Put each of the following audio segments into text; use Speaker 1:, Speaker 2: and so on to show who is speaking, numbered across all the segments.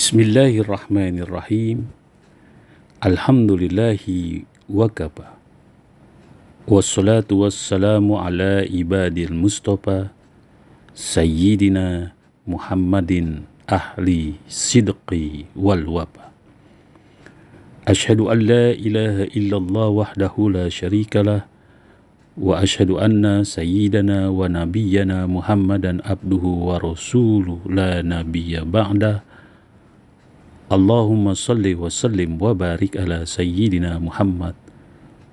Speaker 1: Bismillahirrahmanirrahim. Alhamdulillahi wakafa. Wassalatu wassalamu ala ibadil mustafa Sayyidina Muhammadin ahli sidqi wal wafa. Ashhadu an la ilaha illallah wahdahu la syarikalah wa ashhadu anna sayyidana wa nabiyyana Muhammadan abduhu wa rasuluh la nabiyya ba'dah. Allahumma salli wa sallim wa barik ala sayyidina Muhammad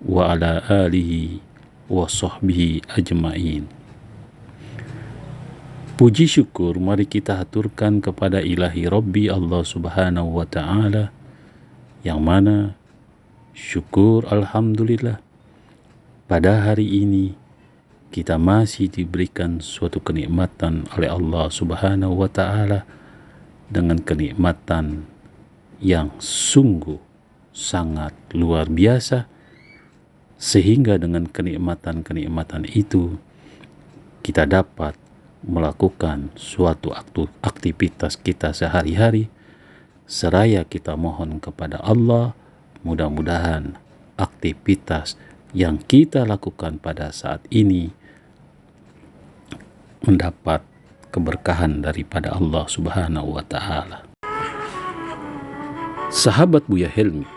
Speaker 1: wa ala alihi wa sahbihi ajma'in. Puji syukur mari kita haturkan kepada ilahi Rabbi Allah subhanahu wa ta'ala, yang mana syukur alhamdulillah pada hari ini kita masih diberikan suatu kenikmatan oleh Allah subhanahu wa ta'ala, dengan kenikmatan yang sungguh sangat luar biasa, sehingga dengan kenikmatan-kenikmatan itu kita dapat melakukan suatu aktivitas kita sehari-hari, seraya kita mohon kepada Allah mudah-mudahan aktivitas yang kita lakukan pada saat ini mendapat keberkahan daripada Allah subhanahu wa ta'ala. Sahabat Buya Helmi,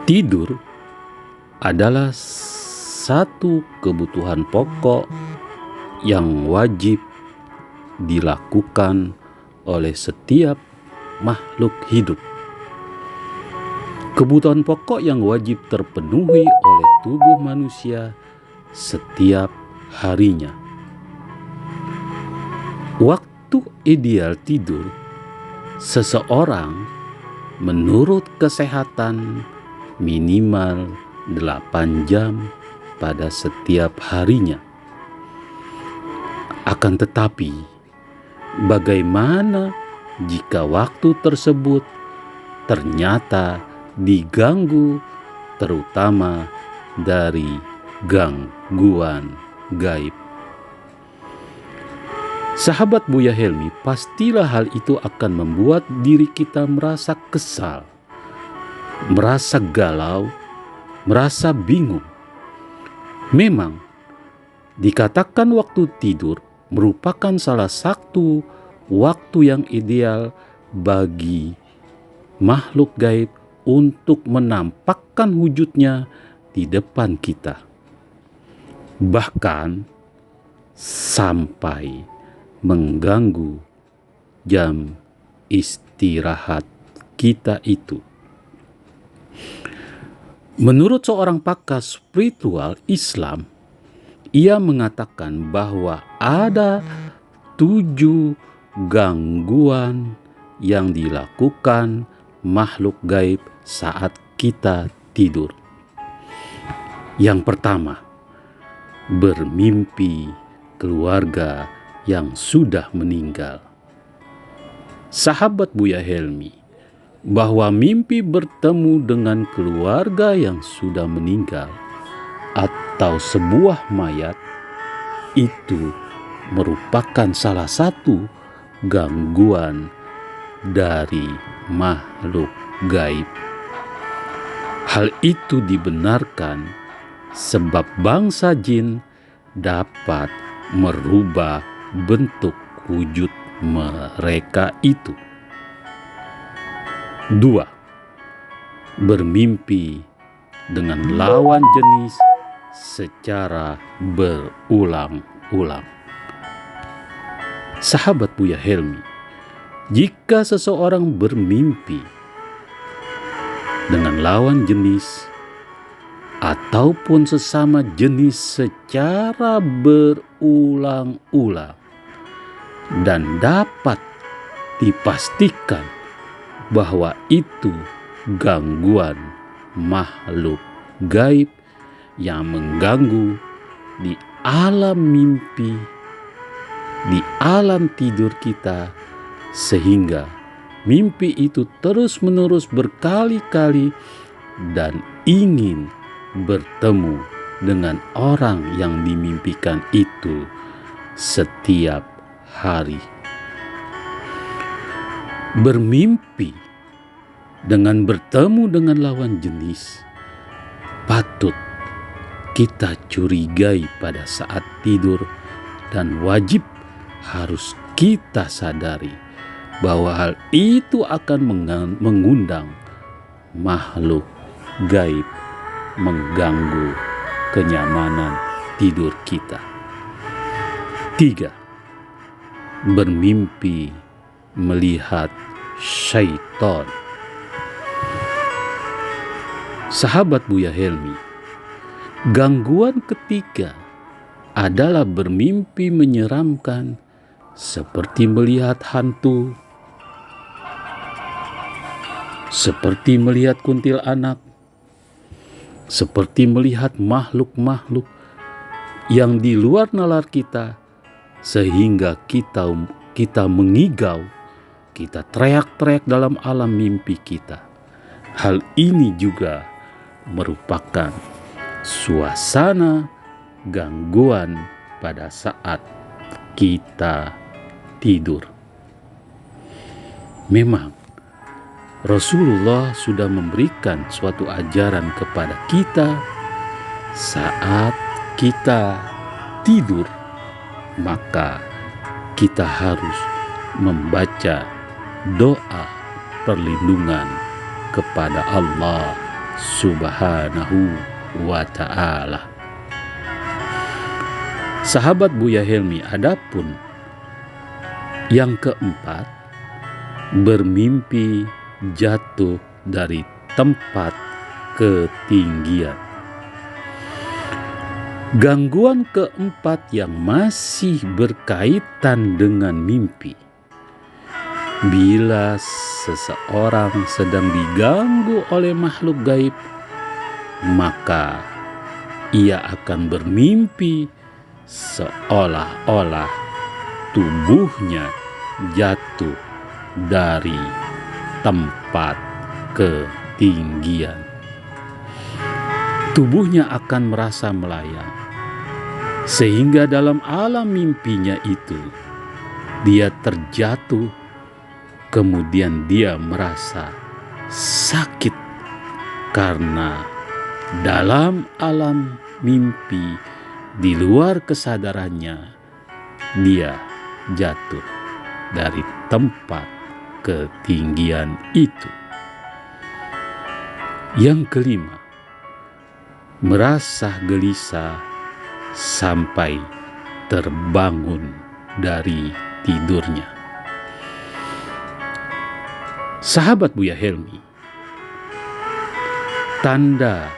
Speaker 1: tidur adalah satu kebutuhan pokok yang wajib dilakukan oleh setiap makhluk hidup. Kebutuhan pokok yang wajib terpenuhi oleh tubuh manusia setiap harinya. Waktu ideal tidur seseorang menurut kesehatan minimal 8 jam pada setiap harinya. Akan tetapi, bagaimana jika waktu tersebut ternyata diganggu, terutama dari gangguan gaib? Sahabat Buya Helmi, pastilah hal itu akan membuat diri kita merasa kesal, merasa galau, merasa bingung. Memang, dikatakan waktu tidur merupakan salah satu waktu yang ideal bagi makhluk gaib untuk menampakkan wujudnya di depan kita. Bahkan sampai mengganggu jam istirahat kita itu. Menurut seorang pakar spiritual Islam, ia mengatakan bahwa ada 7 gangguan yang dilakukan makhluk gaib saat kita tidur. Yang pertama, bermimpi keluarga yang sudah meninggal. Sahabat Buya Helmi, bahwa mimpi bertemu dengan keluarga yang sudah meninggal atau sebuah mayat itu merupakan salah satu gangguan dari makhluk gaib. Hal itu dibenarkan sebab bangsa jin dapat merubah bentuk wujud mereka itu. 2. Bermimpi dengan lawan jenis secara berulang-ulang. Sahabat Buya Helmi, jika seseorang bermimpi dengan lawan jenis ataupun sesama jenis secara berulang-ulang dan dapat dipastikan bahwa itu gangguan makhluk gaib yang mengganggu di alam mimpi, di alam tidur kita, sehingga mimpi itu terus-menerus berkali-kali dan ingin bertemu dengan orang yang dimimpikan itu setiap hari. Bermimpi dengan bertemu dengan lawan jenis patut kita curigai pada saat tidur, dan wajib harus kita sadari bahwa hal itu akan mengundang makhluk gaib, mengganggu kenyamanan tidur kita. 3. Bermimpi melihat syaitan. Sahabat Buya Helmi, gangguan ketiga adalah bermimpi menyeramkan seperti melihat hantu, seperti melihat kuntilanak, seperti melihat makhluk-makhluk yang di luar nalar kita, sehingga kita mengigau, kita teriak-teriak dalam alam mimpi kita. Hal ini juga merupakan suasana gangguan pada saat kita tidur. Memang Rasulullah sudah memberikan suatu ajaran kepada kita saat kita tidur, maka kita harus membaca doa perlindungan kepada Allah Subhanahu wa ta'ala. Sahabat Buya Helmi, adapun yang keempat, bermimpi jatuh dari tempat ketinggian. Gangguan keempat yang masih berkaitan dengan mimpi. Bila seseorang sedang diganggu oleh makhluk gaib, maka ia akan bermimpi seolah-olah tubuhnya jatuh dari tempat ketinggian. Tubuhnya akan merasa melayang, sehingga dalam alam mimpinya itu dia terjatuh, kemudian dia merasa sakit karena dalam alam mimpi di luar kesadarannya dia jatuh dari tempat ketinggian itu. Yang kelima, merasa gelisah sampai terbangun dari tidurnya. Sahabat Buya Helmi, tanda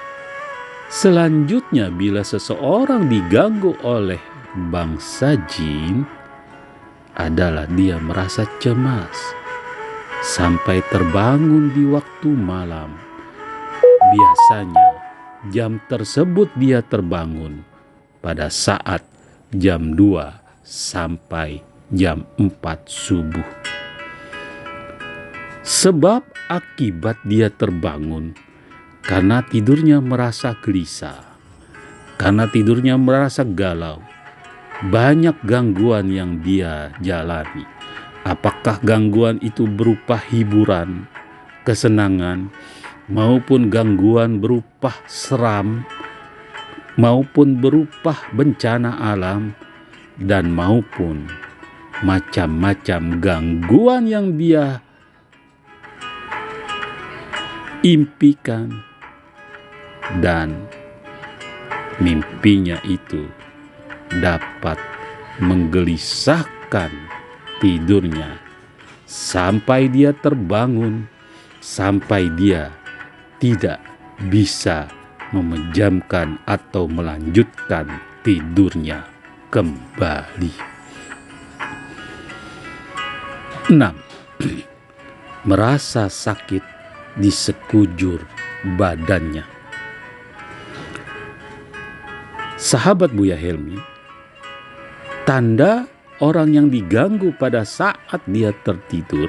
Speaker 1: selanjutnya bila seseorang diganggu oleh bangsa jin adalah dia merasa cemas sampai terbangun di waktu malam. Biasanya jam tersebut dia terbangun pada saat jam 2 sampai jam 4 subuh. Sebab akibat dia terbangun karena tidurnya merasa gelisah, karena tidurnya merasa galau. Banyak gangguan yang dia jalani. Apakah gangguan itu berupa hiburan, kesenangan, maupun gangguan berupa seram, maupun berupa bencana alam, dan maupun macam-macam gangguan yang dia impikan, dan mimpinya itu dapat menggelisahkan tidurnya sampai dia terbangun, sampai dia tidak bisa memejamkan atau melanjutkan tidurnya kembali. 6. Merasa sakit di sekujur badannya. Sahabat Buya Helmi, tanda orang yang diganggu pada saat dia tertidur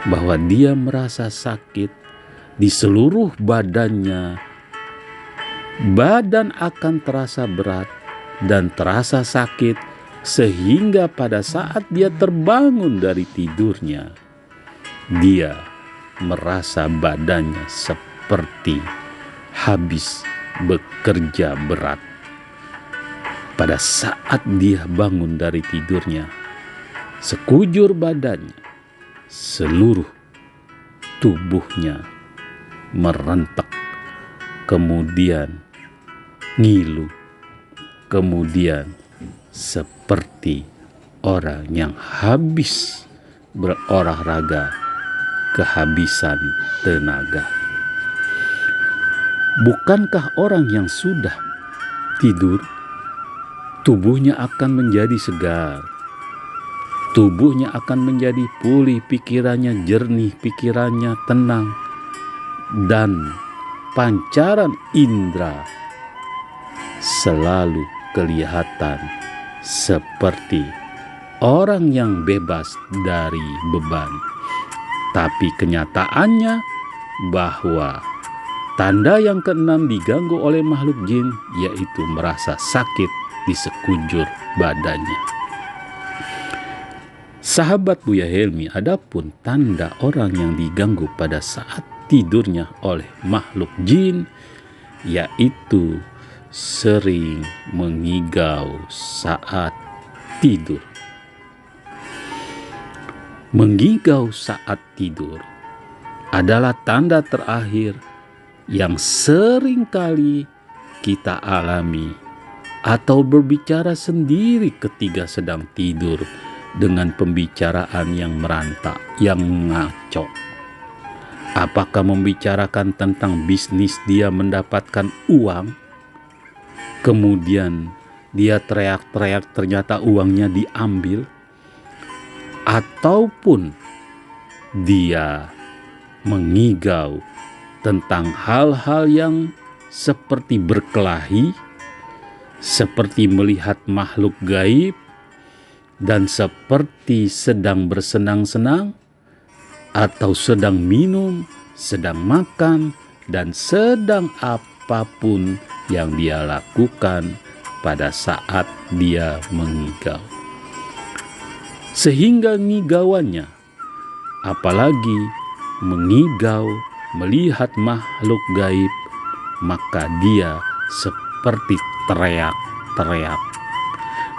Speaker 1: bahwa dia merasa sakit di seluruh badannya. Badan akan terasa berat dan terasa sakit, sehingga pada saat dia terbangun dari tidurnya, dia merasa badannya seperti habis bekerja berat. Pada saat dia bangun dari tidurnya, sekujur badannya, seluruh tubuhnya merentek, kemudian ngilu, kemudian seperti orang yang habis berolahraga, kehabisan tenaga. Bukankah orang yang sudah tidur, tubuhnya akan menjadi segar, tubuhnya akan menjadi pulih, pikirannya jernih, pikirannya tenang, dan pancaran indera selalu kelihatan seperti orang yang bebas dari beban. Tapi kenyataannya bahwa tanda yang keenam diganggu oleh makhluk jin, yaitu merasa sakit di sekujur badannya. Sahabat Buya Helmi, adapun tanda orang yang diganggu pada saat tidurnya oleh makhluk jin, yaitu sering mengigau saat tidur. Mengigau saat tidur adalah tanda terakhir yang sering kali kita alami atau berbicara sendiri ketika sedang tidur dengan pembicaraan yang merantak, yang ngaco. Apakah membicarakan tentang bisnis dia mendapatkan uang, kemudian dia teriak-teriak ternyata uangnya diambil, ataupun dia mengigau tentang hal-hal yang seperti berkelahi, seperti melihat makhluk gaib, dan seperti sedang bersenang-senang, atau sedang minum, sedang makan, dan sedang apapun yang dia lakukan pada saat dia mengigau. Sehingga ngigauannya, apalagi mengigau melihat makhluk gaib, maka dia seperti teriak-teriak.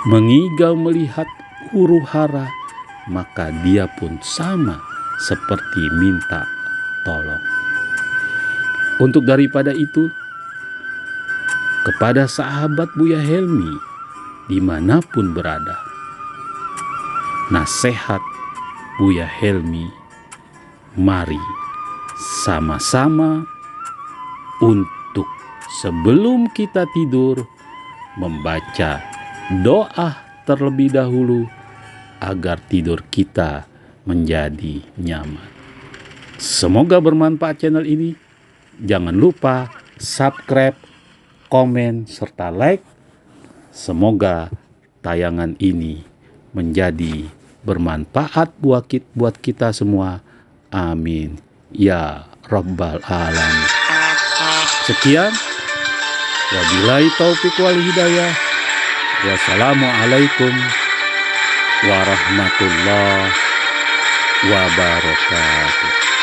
Speaker 1: Mengigau melihat huru hara, maka dia pun sama seperti minta tolong. Untuk daripada itu, kepada sahabat Buya Helmi dimanapun berada, nasihat Buya Helmi, mari sama-sama untuk sebelum kita tidur membaca doa terlebih dahulu agar tidur kita menjadi nyaman. Semoga bermanfaat channel ini. Jangan lupa subscribe, komen, serta like. Semoga tayangan ini menjadi bermanfaat buat kita semua. Amin ya rabbal alamin. Sekian, wabillahi taufiq wal hidayah. Wassalamualaikum warahmatullahi wabarakatuh.